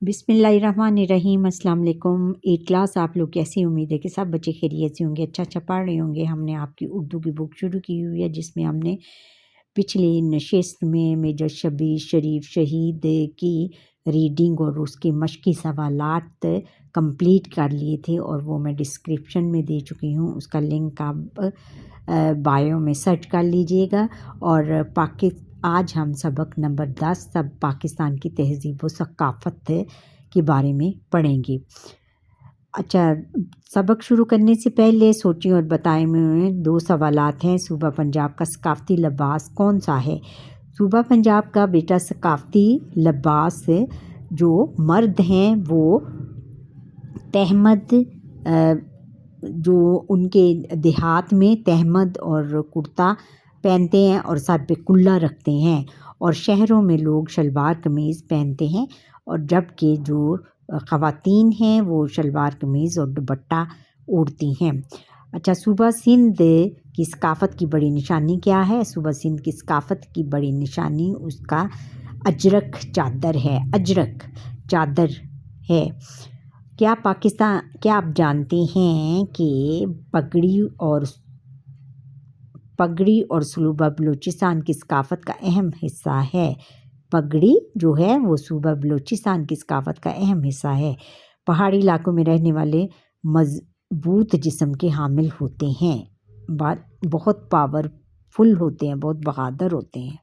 बिस्मिल्लाहिर्रहमानिर्रहीम। अस्सलाम वालेकुम। 8 क्लास आप लोग कैसी? उम्मीद है कि सब बच्चे खैरियत से होंगे, अच्छा पढ़ रहे होंगे। हमने आपकी उर्दू की बुक शुरू की हुई है जिसमें हमने पिछली नशिस्त में मेजर शबीर शरीफ शहीद की रीडिंग और उसके मश्की सवालात कंप्लीट कर लिए थे और वो मैं डिस्क्रिप्शन में दे चुकी हूँ। उसका लिंक आप बायो में सर्च कर लीजिएगा। और आज हम सबक नंबर 10 सब पाकिस्तान की तहज़ीब व सक़ाफ़त के बारे में पढ़ेंगे। अच्छा, सबक शुरू करने से पहले सोचें और बताएं में 2 सवालात हैं। सूबा पंजाब का सक़ाफ़ती लिबास कौन सा है? सूबा पंजाब का बेटा सक़ाफ़ती लिबास जो मर्द हैं वो तहमद, जो उनके देहात में तहमद और कुर्ता पहनते हैं और सर पे कुल्ला रखते हैं, और शहरों में लोग शलवार कमीज़ पहनते हैं, और जबकि जो ख़वातीन हैं वो शलवार कमीज़ और दुपट्टा ओढ़ती हैं। अच्छा, सूबा सिंध की सक़ाफ़त की बड़ी निशानी क्या है? सूबा सिंध की सक़ाफ़त की बड़ी निशानी उसका अजरक चादर है। अजरक चादर है। क्या आप जानते हैं कि पगड़ी और सूबा बलूचिस्तान की सक़ाफ़त का अहम हिस्सा है? पगड़ी जो है वो सूबा बलूचिस्तान की सक़ाफ़त का अहम हिस्सा है। पहाड़ी इलाकों में रहने वाले मज़बूत जिस्म के हामिल होते हैं, बहुत पावरफुल होते हैं, बहुत बहादुर होते हैं।